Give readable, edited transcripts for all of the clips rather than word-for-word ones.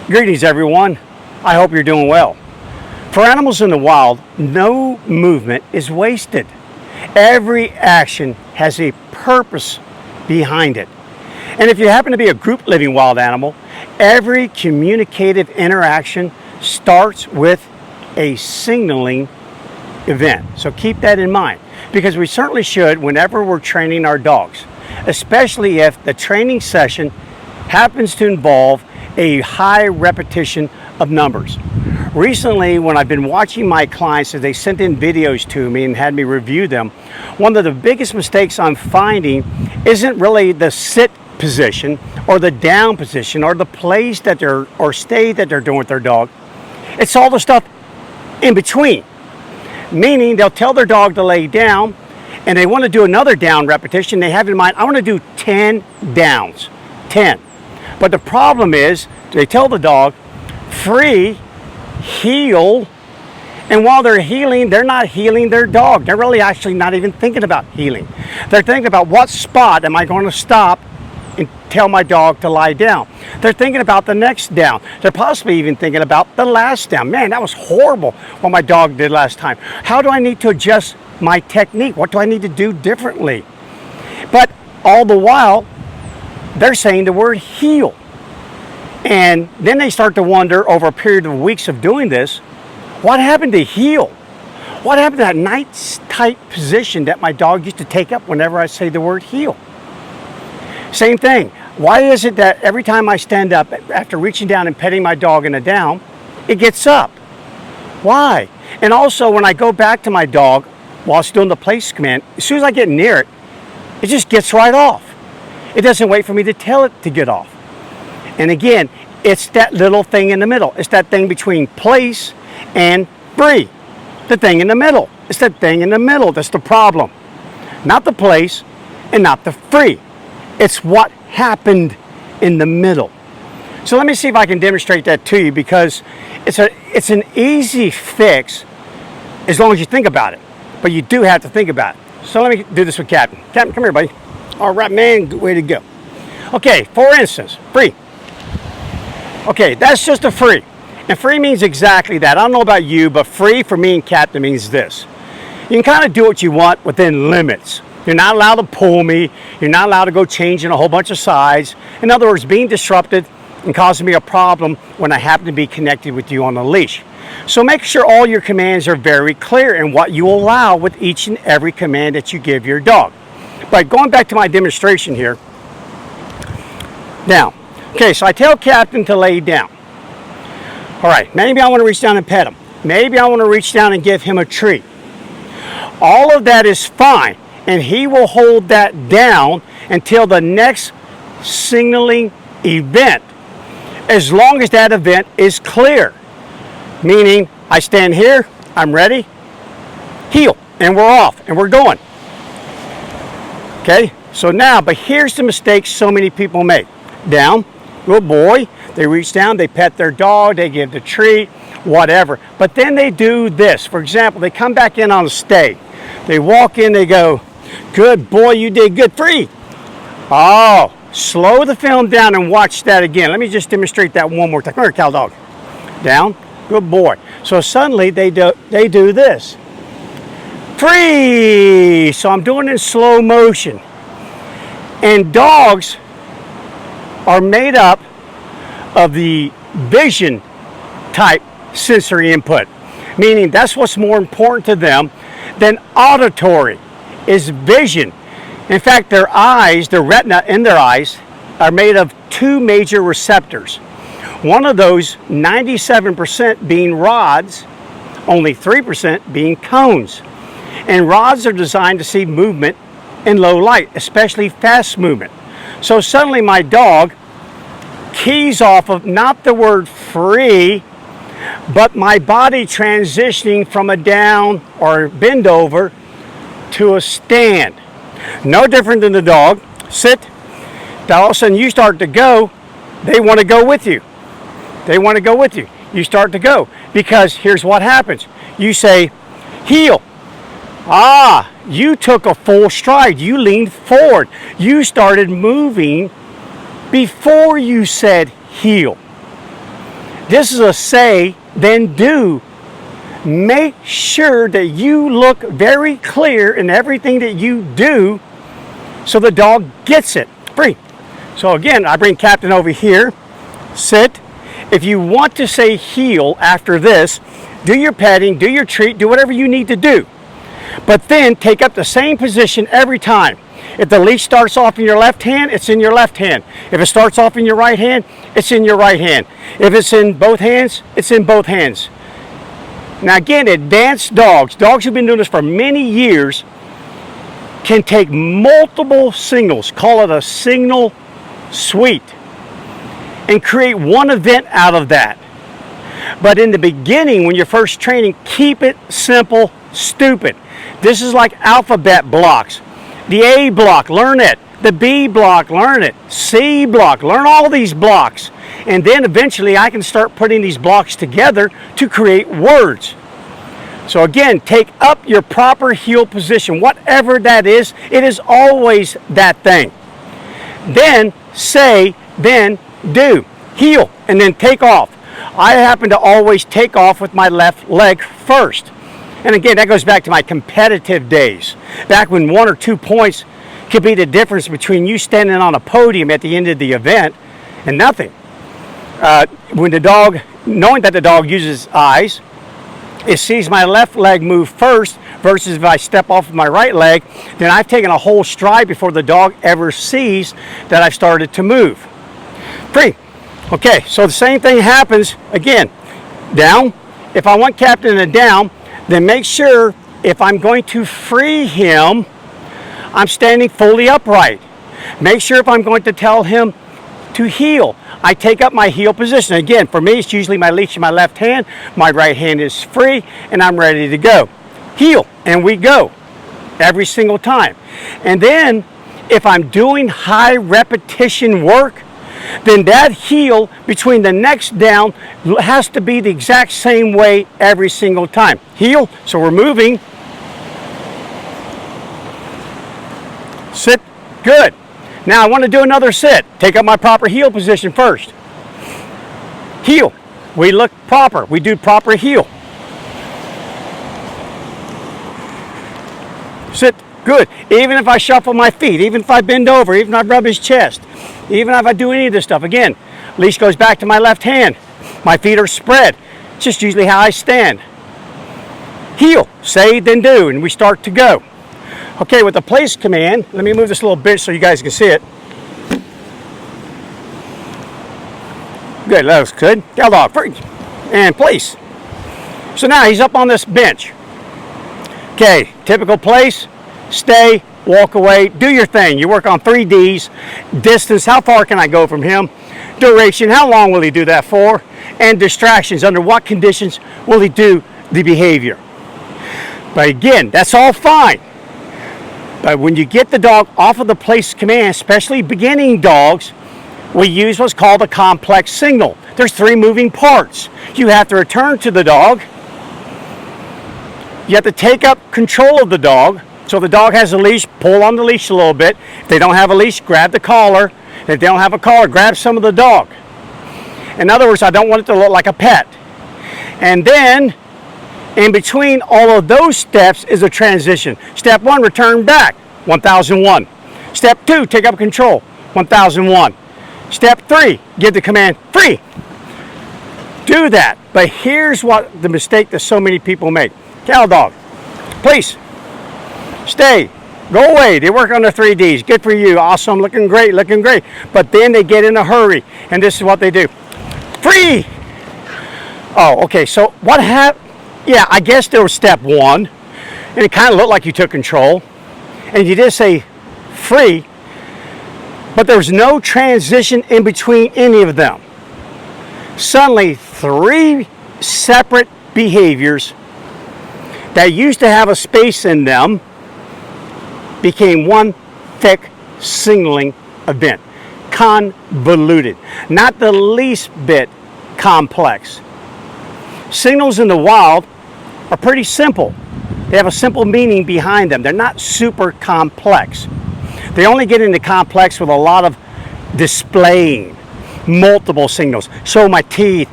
Greetings everyone, I hope you're doing well. For animals in the wild, no movement is wasted. Every action has a purpose behind it. And if you happen to be a group living wild animal, every communicative interaction starts with a signaling event. So keep that in mind, because we certainly should whenever we're training our dogs, especially if the training session happens to involve a high repetition of numbers. Recently, when I've been watching my clients as they sent in videos to me and had me review them, one of the biggest mistakes I'm finding isn't really the sit position or the down position or the place that they're or stay that they're doing with their dog. It's all the stuff in between. Meaning they'll tell their dog to lay down and they want to do another down repetition. They have in mind, I want to do 10 downs, 10. But the problem is, they tell the dog, free, heel, and while they're healing, they're not healing their dog. They're really actually not even thinking about healing. They're thinking about what spot am I going to stop and tell my dog to lie down. They're thinking about the next down. They're possibly even thinking about the last down. Man, that was horrible what my dog did last time. How do I need to adjust my technique? What do I need to do differently? But all the while, they're saying the word heel. And then they start to wonder over a period of weeks of doing this, what happened to heel? What happened to that nice tight position that my dog used to take up whenever I say the word heel? Same thing. Why is it that every time I stand up after reaching down and petting my dog in a down, it gets up? Why? And also when I go back to my dog while it's doing the place command, as soon as I get near it, it just gets right off. It doesn't wait for me to tell it to get off. And again, it's that little thing in the middle. It's that thing between place and free. The thing in the middle. It's that thing in the middle that's the problem. Not the place and not the free. It's what happened in the middle. So let me see if I can demonstrate that to you, because it's an easy fix as long as you think about it. But you do have to think about it. So let me do this with Captain. Captain, come here, buddy. All right, man, good way to go. Okay, for instance, free. Okay, that's just a free. And free means exactly that. I don't know about you, but free for me and Captain means this. You can kind of do what you want within limits. You're not allowed to pull me. You're not allowed to go changing a whole bunch of sides. In other words, being disrupted and causing me a problem when I happen to be connected with you on the leash. So make sure all your commands are very clear in what you allow with each and every command that you give your dog. But going back to my demonstration here. Now, okay, so I tell Captain to lay down. All right, maybe I want to reach down and pet him. Maybe I want to reach down and give him a treat. All of that is fine, and he will hold that down until the next signaling event, as long as that event is clear. Meaning, I stand here, I'm ready, heel, and we're off, and we're going. Okay, so now, but here's the mistake so many people make. Down, good boy, they reach down, they pet their dog, they give the treat, whatever. But then they do this. For example, they come back in on a stay. They walk in, they go, good boy, you did good, free. Oh, slow the film down and watch that again. Let me just demonstrate that one more time. Come here, cow dog. Down, good boy. So suddenly they do this. Free. So I'm doing it in slow motion. And dogs are made up of the vision type sensory input, meaning that's what's more important to them than auditory, is vision. In fact, their eyes, the retina in their eyes, are made of two major receptors. One of those, 97% being rods, only 3% being cones. And rods are designed to see movement in low light, especially fast movement. So suddenly my dog keys off of not the word free, but my body transitioning from a down or bend over to a stand. No different than the dog. Sit. Now all of a sudden you start to go, they want to go with you. They want to go with you. You start to go, because here's what happens. You say, heel. Ah, you took a full stride. You leaned forward. You started moving before you said heel. This is a say, then do. Make sure that you look very clear in everything that you do so the dog gets it. Free. So again, I bring Captain over here. Sit. If you want to say heel after this, do your petting, do your treat, do whatever you need to do. But then take up the same position every time. If the leash starts off in your left hand, it's in your left hand. If it starts off in your right hand, it's in your right hand. If it's in both hands, it's in both hands. Now again, advanced dogs who've been doing this for many years, can take multiple signals, call it a signal suite, and create one event out of that. But in the beginning, when you're first training, keep it simple, stupid. This is like alphabet blocks. The A block, learn it. The B block, learn it. C block, learn all these blocks. And then eventually I can start putting these blocks together to create words. So again, take up your proper heel position. Whatever that is, it is always that thing. Then say, then do. Heel, and then take off. I happen to always take off with my left leg first. And again, that goes back to my competitive days. Back when 1 or 2 points could be the difference between you standing on a podium at the end of the event and nothing. When the dog, knowing that the dog uses eyes, it sees my left leg move first versus if I step off of my right leg, then I've taken a whole stride before the dog ever sees that I've started to move. Free. Okay, so the same thing happens again. Down. If I want Captain to down, then make sure if I'm going to free him, I'm standing fully upright. Make sure if I'm going to tell him to heel, I take up my heel position. Again, for me, it's usually my leash in my left hand, my right hand is free, and I'm ready to go. Heel, and we go every single time. And then, if I'm doing high repetition work, then that heel between the next down has to be the exact same way every single time. Heel, so we're moving. Sit, good. Now I want to do another sit. Take up my proper heel position first. Heel, we look proper. We do proper heel. Sit, good. Even if I shuffle my feet, even if I bend over, even if I rub his chest, even if I do any of this stuff, again, leash goes back to my left hand. My feet are spread. It's just usually how I stand. Heel, say, then do, and we start to go. Okay, with the place command, let me move this a little bit so you guys can see it. Good, that looks good. Tail dog, free, and place. So now he's up on this bench. Okay, typical place, stay, walk away, do your thing. You work on 3 Ds, distance, how far can I go from him? Duration, how long will he do that for? And distractions, under what conditions will he do the behavior? But again, that's all fine. But when you get the dog off of the place command, especially beginning dogs, we use what's called a complex signal. There's 3 moving parts. You have to return to the dog. You have to take up control of the dog. So the dog has a leash, pull on the leash a little bit. If they don't have a leash, grab the collar. If they don't have a collar, grab some of the dog. In other words, I don't want it to look like a pet. And then, in between all of those steps is a transition. Step 1, return back, 1001. Step 2, take up control, 1001. Step 3, give the command, free. Do that. But here's what the mistake that so many people make. Cattle dog, please, stay, go away. They work on the 3 Ds. Good for you. Awesome, looking great, looking great. But then they get in a hurry, and this is what they do. Free. Oh, okay, so what happened? Yeah, I guess there was step 1, and it kind of looked like you took control, and you did say free, but there was no transition in between any of them. Suddenly, 3 separate behaviors that used to have a space in them became one thick signaling event. Convoluted. Not the least bit complex. Signals in the wild are pretty simple. They have a simple meaning behind them. They're not super complex. They only get into complex with a lot of displaying multiple signals. Show my teeth,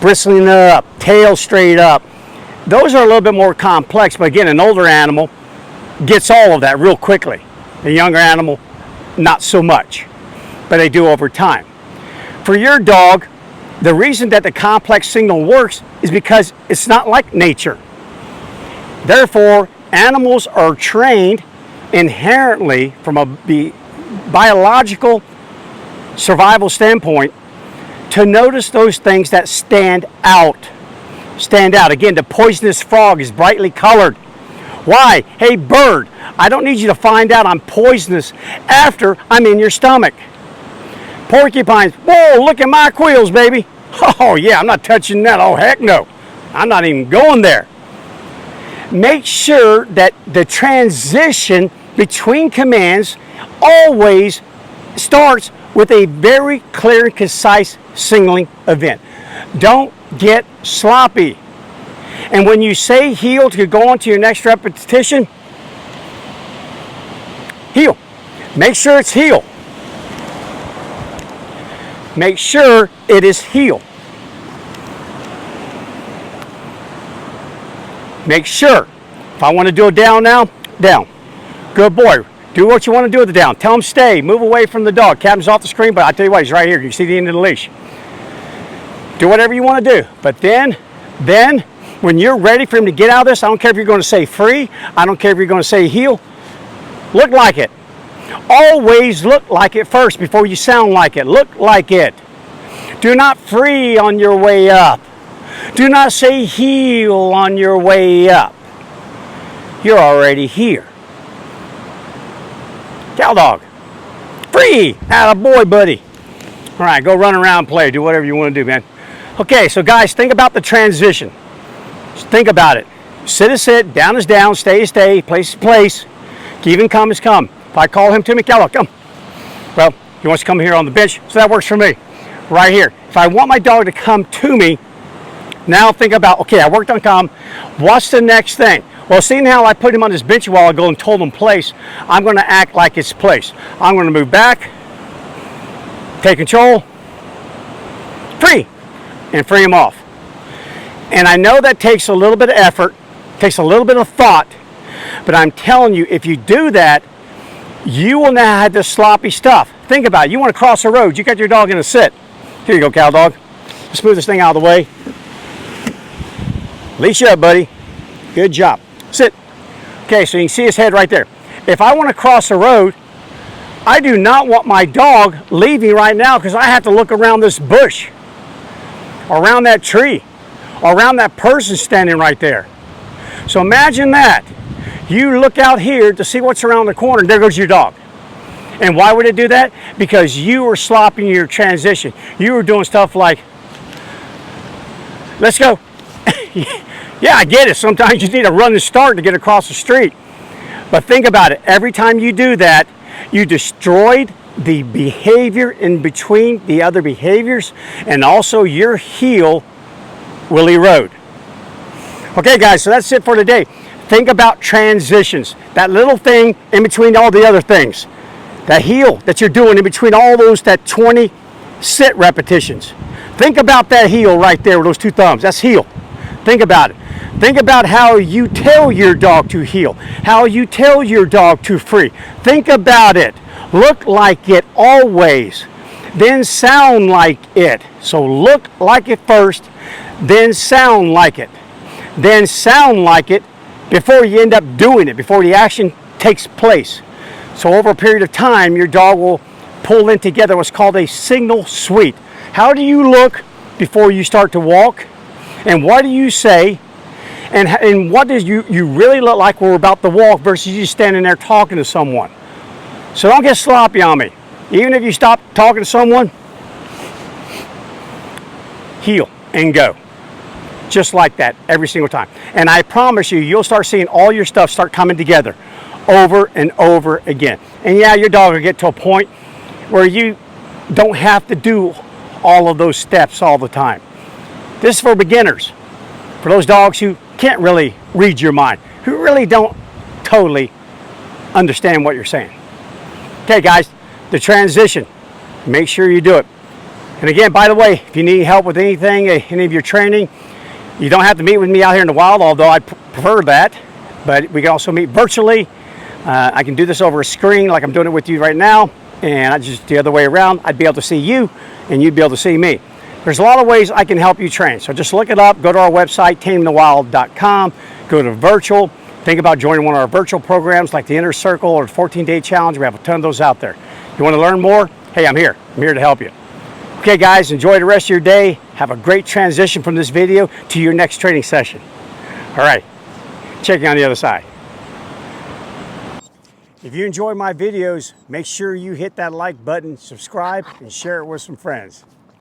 bristling up, tail straight up. Those are a little bit more complex, but again, an older animal gets all of that real quickly. A younger animal, not so much, but they do over time. For your dog, the reason that the complex signal works is because it's not like nature. Therefore, animals are trained inherently from a biological survival standpoint to notice those things that stand out. Again, the poisonous frog is brightly colored. Why? Hey, bird, I don't need you to find out I'm poisonous after I'm in your stomach. Porcupines, whoa, look at my quills, baby. Oh, yeah, I'm not touching that. Oh, heck no. I'm not even going there. Make sure that the transition between commands always starts with a very clear and concise signaling event. Don't get sloppy. And when you say heel to go on to your next repetition, heel. Make sure it's heel. Make sure it is heel. Make sure. If I want to do a down now, down. Good boy. Do what you want to do with the down. Tell him stay. Move away from the dog. Captain's off the screen, but I'll tell you what, he's right here. You see the end of the leash. Do whatever you want to do. But then, when you're ready for him to get out of this, I don't care if you're going to say free. I don't care if you're going to say heel. Look like it. Always look like it first before you sound like it. Look like it. Do not free on your way up. Do not say heel on your way up. You're already here. Cow dog. Free. Attaboy, buddy. All right, go run around and play. Do whatever you want to do, man. Okay, so guys, think about the transition. Just think about it. Sit is sit, down is down, stay is stay, place is place. Even come is come. If I call him to me, cow dog, come. Well, he wants to come here on the bench, so that works for me. Right here. If I want my dog to come to me, now think about, okay, I worked on come. What's the next thing? Well, seeing how I put him on this bench a while ago and told him place, I'm going to act like it's place. I'm going to move back, take control, free, and free him off. And I know that takes a little bit of effort, takes a little bit of thought, but I'm telling you, if you do that, you will not have this sloppy stuff. Think about it. You want to cross a road. You got your dog in a sit. Here you go, cow dog. Let's move this thing out of the way. Leash up, buddy. Good job. Sit. Okay, so you can see his head right there. If I want to cross a road, I do not want my dog leaving right now because I have to look around this bush, or around that tree, or around that person standing right there. So imagine that. You look out here to see what's around the corner, and there goes your dog. And why would it do that? Because you were slopping your transition. You were doing stuff like, let's go. Yeah, I get it. Sometimes you need to run and start to get across the street. But think about it. Every time you do that, you destroyed the behavior in between the other behaviors, and also your heel will erode. Okay, guys, so that's it for today. Think about transitions. That little thing in between all the other things. That heel that you're doing in between all those, that 20 sit repetitions. Think about that heel right there with those two thumbs. That's heel. Think about it. Think about how you tell your dog to heel, how you tell your dog to free. Think about it. Look like it always, then sound like it. So look like it first, then sound like it. Then sound like it before you end up doing it, before the action takes place. So over a period of time, your dog will pull in together what's called a signal suite. How do you look before you start to walk? And what do you say? And what does you really look like when we're about to walk versus you standing there talking to someone? So don't get sloppy on me. Even if you stop talking to someone, heel and go. Just like that every single time. And I promise you, you'll start seeing all your stuff start coming together over and over again. And yeah, your dog will get to a point where you don't have to do all of those steps all the time. This is for beginners, for those dogs who can't really read your mind, who really don't totally understand what you're saying. Okay, guys, the transition, make sure you do it. And again, by the way, if you need help with anything, any of your training, you don't have to meet with me out here in the wild, although I prefer that. But we can also meet virtually. I can do this over a screen like I'm doing it with you right now. And I just the other way around, I'd be able to see you and you'd be able to see me. There's a lot of ways I can help you train. So just look it up, go to our website, tamingthewild.com, go to virtual. Think about joining one of our virtual programs like the Inner Circle or the 14-Day Challenge. We have a ton of those out there. You want to learn more? Hey, I'm here. I'm here to help you. Okay, guys, enjoy the rest of your day. Have a great transition from this video to your next training session. All right, check you on the other side. If you enjoy my videos, make sure you hit that like button, subscribe, and share it with some friends.